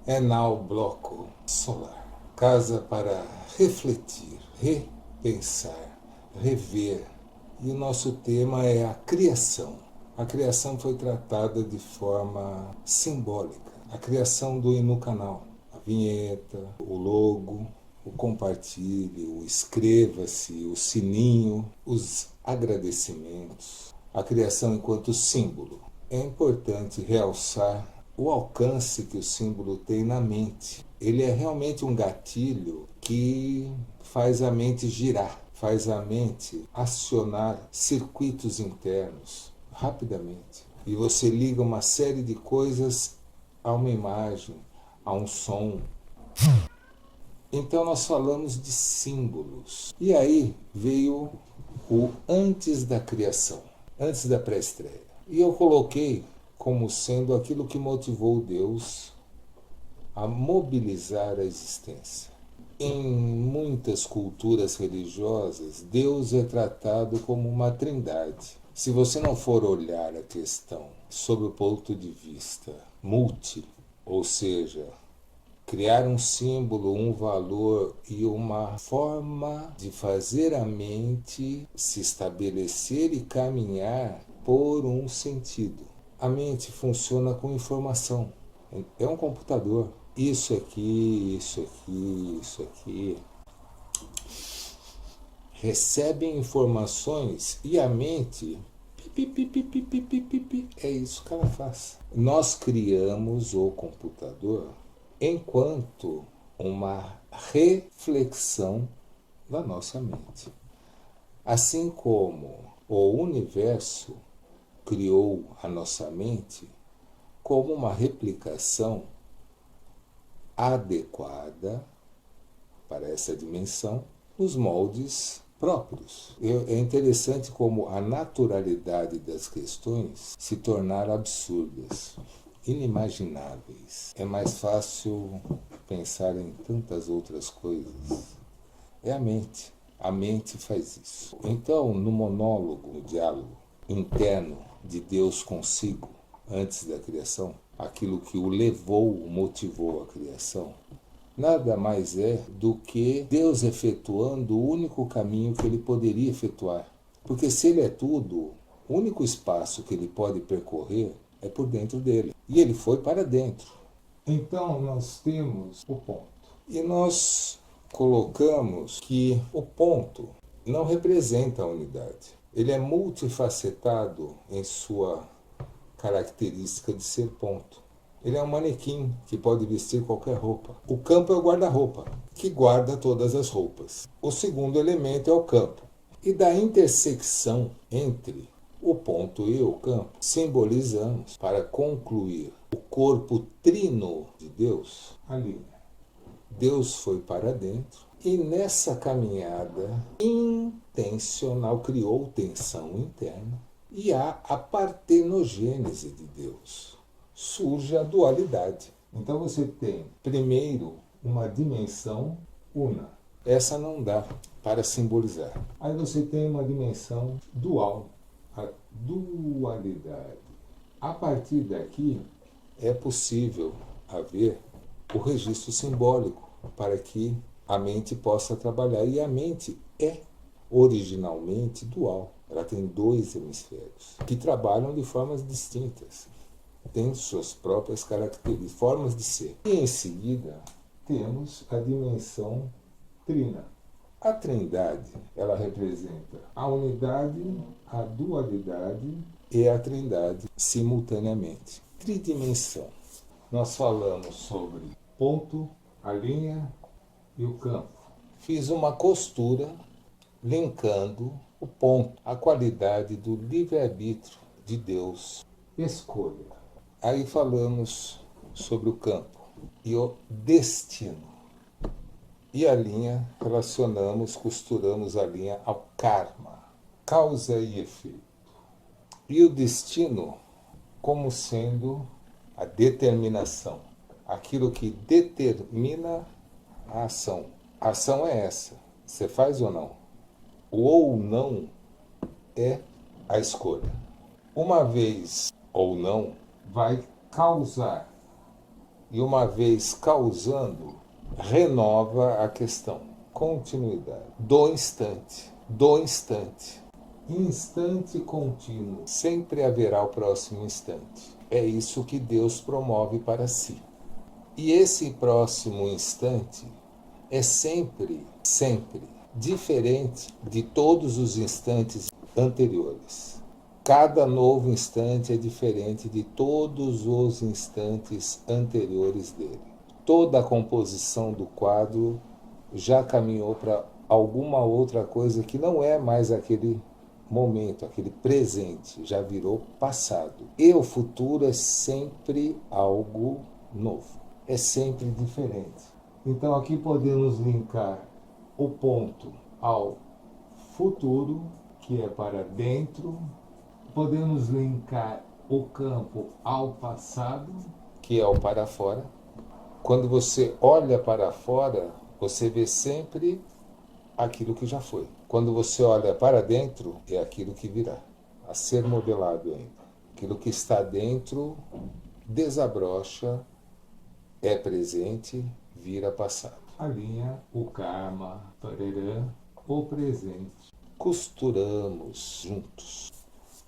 Enal Bloco Solar. Casa para refletir, repensar, rever. E o nosso tema é a criação. A criação foi tratada de forma simbólica. A criação do Canal. A vinheta, o logo, o compartilhe, o inscreva-se, o sininho, os agradecimentos. A criação enquanto símbolo. É importante realçar o alcance que o símbolo tem na mente. Ele é realmente um gatilho que faz a mente girar, faz a mente acionar circuitos internos rapidamente. E você liga uma série de coisas a uma imagem, a um som. Então nós falamos de símbolos. E aí veio o antes da criação, antes da pré-estreia. E eu coloquei como sendo aquilo que motivou Deus a mobilizar a existência. Em muitas culturas religiosas, Deus é tratado como uma trindade. Se você não for olhar a questão sob o ponto de vista multi, ou seja, criar um símbolo, um valor e uma forma de fazer a mente se estabelecer e caminhar por um sentido. A mente funciona com informação. É um computador. Isso aqui, isso aqui, isso aqui. Recebem informações e a mente é isso que ela faz. Nós criamos o computador enquanto uma reflexão da nossa mente. Assim como o universo criou a nossa mente como uma replicação adequada para essa dimensão, nos moldes próprios. É interessante como a naturalidade das questões se tornaram absurdas, inimagináveis. É mais fácil pensar em tantas outras coisas. É a mente. A mente faz isso. Então, no monólogo, no diálogo interno de Deus consigo, antes da criação, aquilo que o levou, o motivou à criação, nada mais é do que Deus efetuando o único caminho que ele poderia efetuar. Porque se ele é tudo, o único espaço que ele pode percorrer é por dentro dele. E ele foi para dentro. Então nós temos o ponto. E nós colocamos que o ponto não representa a unidade. Ele é multifacetado em sua característica de ser ponto. Ele é um manequim que pode vestir qualquer roupa. O campo é o guarda-roupa, que guarda todas as roupas. O segundo elemento é o campo. E da intersecção entre o ponto e o campo, simbolizamos, para concluir, o corpo trino de Deus, a linha. Deus foi para dentro e nessa caminhada intencional criou tensão interna. E há a partenogênese de Deus. Surge a dualidade. Então você tem, primeiro, uma dimensão una. Essa não dá para simbolizar. Aí você tem uma dimensão dual, a dualidade. A partir daqui, é possível haver o registro simbólico para que a mente possa trabalhar. E a mente é originalmente dual. Ela tem dois hemisférios que trabalham de formas distintas, têm suas próprias características, formas de ser. E em seguida temos a dimensão trina. A trindade, ela representa a unidade, a dualidade e a trindade simultaneamente. Tridimensão. Nós falamos sobre ponto, a linha e o campo. Fiz uma costura linkando o ponto, a qualidade do livre-arbítrio de Deus. Escolha. Aí falamos sobre o campo e o destino. E a linha, relacionamos, costuramos a linha ao karma, causa e efeito. E o destino como sendo a determinação, aquilo que determina a ação. A ação é essa, você faz ou não? O ou não é a escolha. Uma vez ou não vai causar e uma vez causando, renova a questão. Continuidade. Do instante. Do instante. Instante contínuo. Sempre haverá o próximo instante. É isso que Deus promove para si. E esse próximo instante é sempre, sempre diferente de todos os instantes anteriores. Cada novo instante é diferente de todos os instantes anteriores dele. Toda a composição do quadro já caminhou para alguma outra coisa que não é mais aquele momento, aquele presente, já virou passado. E o futuro é sempre algo novo, é sempre diferente. Então aqui podemos linkar o ponto ao futuro, que é para dentro. Podemos linkar o campo ao passado, que é o para fora. Quando você olha para fora, você vê sempre aquilo que já foi. Quando você olha para dentro, é aquilo que virá, a ser modelado ainda. Aquilo que está dentro desabrocha, é presente, vira passado. A linha, o karma, parará, o presente. Costuramos juntos.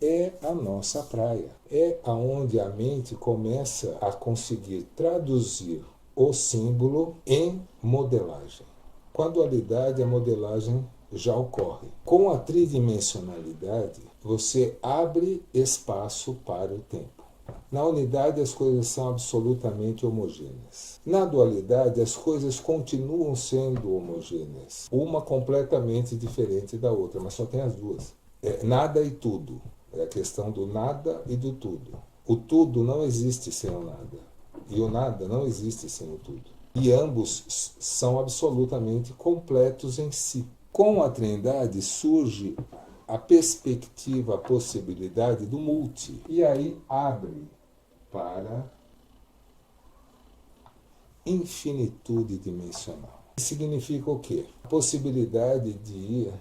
É a nossa praia. É aonde a mente começa a conseguir traduzir o símbolo em modelagem. Com a dualidade, a modelagem já ocorre. Com a tridimensionalidade, você abre espaço para o tempo. Na unidade, as coisas são absolutamente homogêneas. Na dualidade, as coisas continuam sendo homogêneas. Uma completamente diferente da outra, mas só tem as duas. É nada e tudo. É a questão do nada e do tudo. O tudo não existe sem o nada. E o nada não existe sem o tudo. E ambos são absolutamente completos em si. Com a Trindade surge a perspectiva, a possibilidade do multi. E aí abre para infinitude dimensional. Significa o quê? A possibilidade de ir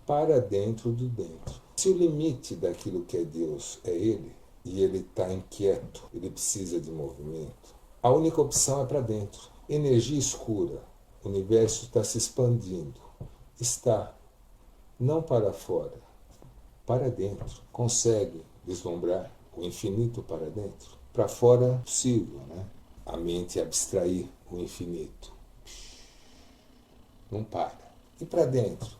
para dentro do dentro. Se o limite daquilo que é Deus é Ele, e Ele está inquieto, Ele precisa de movimento, a única opção é para dentro. Energia escura, o universo está se expandindo. Está, não para fora, para dentro. Consegue vislumbrar o infinito para dentro? Para fora é possível, né? A mente abstrair o infinito. Não para. E para dentro?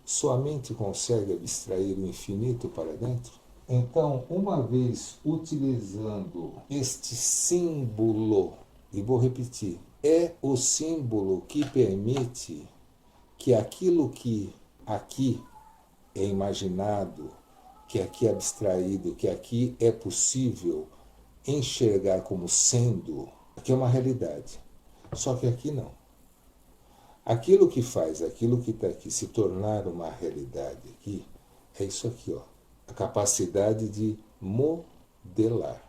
Sua mente consegue abstrair o infinito para dentro? Então, uma vez utilizando este símbolo, e vou repetir, é o símbolo que permite que aquilo que aqui é imaginado, que aqui é abstraído, que aqui é possível enxergar como sendo, aqui é uma realidade. Só que aqui não. Aquilo que faz aquilo que está aqui se tornar uma realidade aqui, é isso aqui, ó. A capacidade de modelar.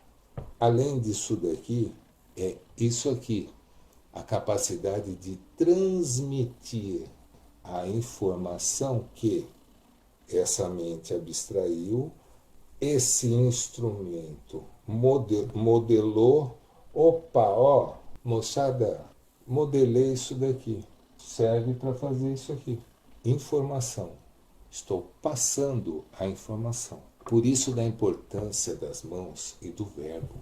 Além disso daqui, é isso aqui. A capacidade de transmitir a informação que essa mente abstraiu, esse instrumento modelou. Opa, ó, moçada, modelei isso daqui. Serve para fazer isso aqui. Informação. Estou passando a informação. Por isso da importância das mãos e do verbo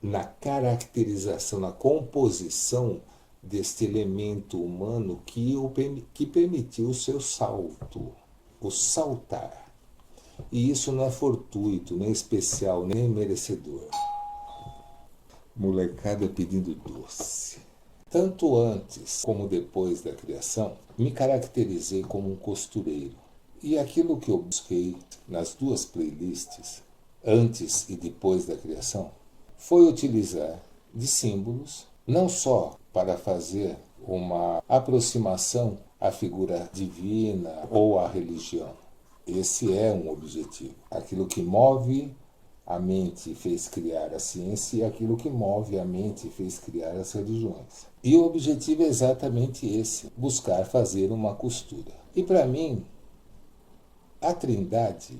na caracterização, na composição deste elemento humano que permitiu o seu salto, o saltar. E isso não é fortuito, nem especial, nem merecedor. Molecada pedindo doce. Tanto antes como depois da criação, me caracterizei como um costureiro. E aquilo que eu busquei nas duas playlists, antes e depois da criação, foi utilizar de símbolos, não só para fazer uma aproximação à figura divina ou à religião. Esse é um objetivo. Aquilo que move a mente fez criar a ciência e aquilo que move a mente fez criar as religiões. E o objetivo é exatamente esse, buscar fazer uma costura. E para mim, a Trindade,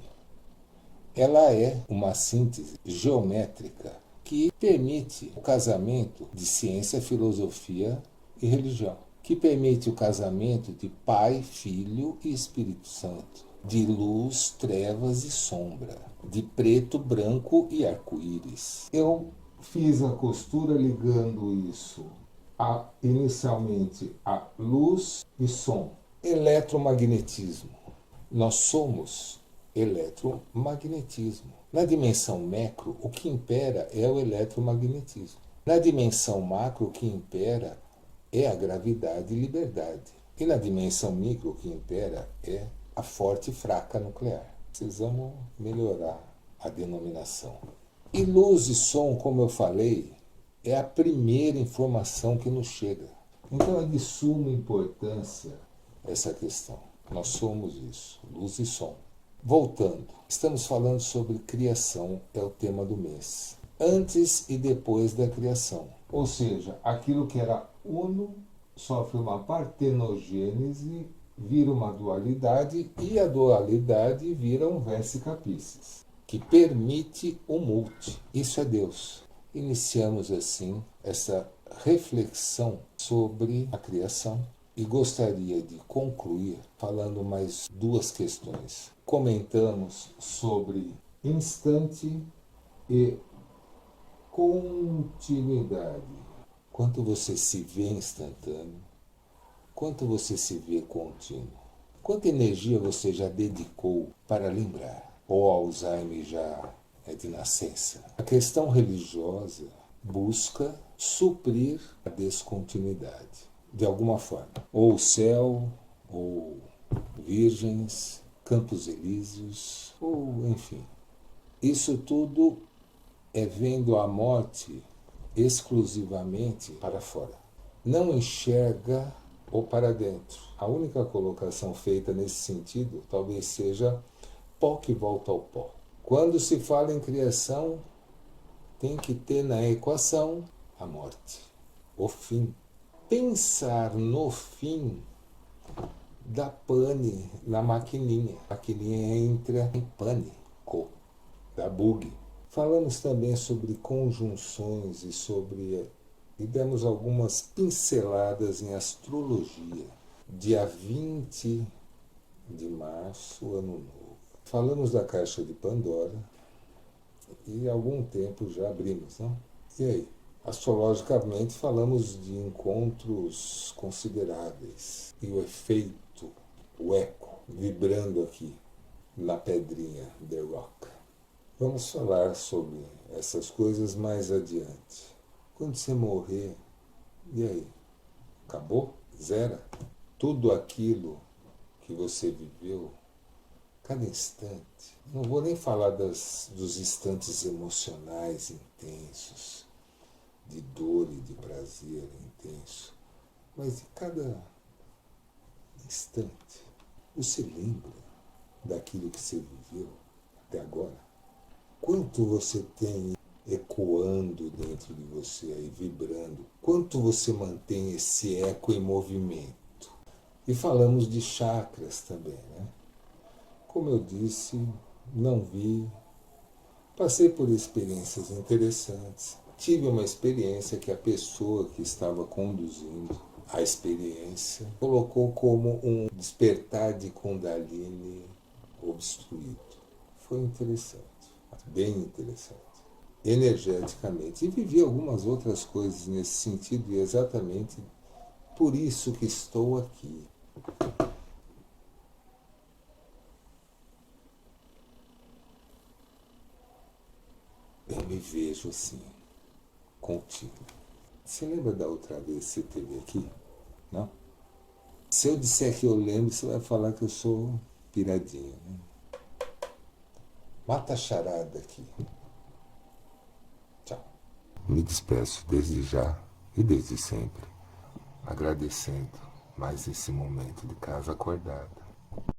ela é uma síntese geométrica que permite o casamento de ciência, filosofia e religião, que permite o casamento de Pai, Filho e Espírito Santo, de luz, trevas e sombra, de preto, branco e arco-íris. Eu fiz a costura ligando isso inicialmente a luz e som. Eletromagnetismo. Nós somos eletromagnetismo. Na dimensão macro, o que impera é o eletromagnetismo. Na dimensão macro, o que impera é a gravidade e liberdade. E na dimensão micro, o que impera é a forte e fraca nuclear. Precisamos melhorar a denominação. E luz e som, como eu falei, é a primeira informação que nos chega. Então é de suma importância essa questão. Nós somos isso, luz e som. Voltando, estamos falando sobre criação, é o tema do mês. Antes e depois da criação. Ou seja, aquilo que era uno sofre uma partenogênese, vira uma dualidade, e a dualidade vira um verse capices, que permite o multi. Isso é Deus. Iniciamos assim essa reflexão sobre a criação e gostaria de concluir falando mais duas questões. Comentamos sobre instante e continuidade. Quanto você se vê instantâneo, quanto você se vê contínuo. Quanta energia você já dedicou para lembrar? Ou Alzheimer já é de nascença? A questão religiosa busca suprir a descontinuidade, de alguma forma. Ou o céu, ou virgens, campos elíseos, ou enfim. Isso tudo é vendo a morte exclusivamente para fora. Não enxerga o para dentro. A única colocação feita nesse sentido talvez seja pó que volta ao pó. Quando se fala em criação, tem que ter na equação a morte, o fim. Pensar no fim dá pane na maquininha. A maquininha entra em pânico, dá bug. Falamos também sobre conjunções e demos algumas pinceladas em astrologia. Dia 20 de março, ano novo. Falamos da caixa de Pandora e há algum tempo já abrimos, não? E aí? Astrologicamente falamos de encontros consideráveis e o efeito, o eco, vibrando aqui na pedrinha The Rock. Vamos falar sobre essas coisas mais adiante. Quando você morrer, e aí? Acabou? Zera? Tudo aquilo que você viveu, cada instante. Não vou nem falar dos instantes emocionais intensos, de dor e de prazer intenso, mas de cada instante. Você lembra daquilo que você viveu até agora? Quanto você tem ecoando dentro de você aí, vibrando? Quanto você mantém esse eco em movimento? E falamos de chakras também, né? Como eu disse, não vi, passei por experiências interessantes. Tive uma experiência que a pessoa que estava conduzindo a experiência colocou como um despertar de Kundalini obstruído. Foi interessante. Bem interessante, energeticamente. E vivi algumas outras coisas nesse sentido, e exatamente por isso que estou aqui. Eu me vejo assim, contínuo. Você lembra da outra vez que você esteve aqui? Não? Se eu disser que eu lembro, você vai falar que eu sou piradinho, né? Mata a charada aqui. Tchau. Me despeço desde já e desde sempre, agradecendo mais esse momento de casa acordada.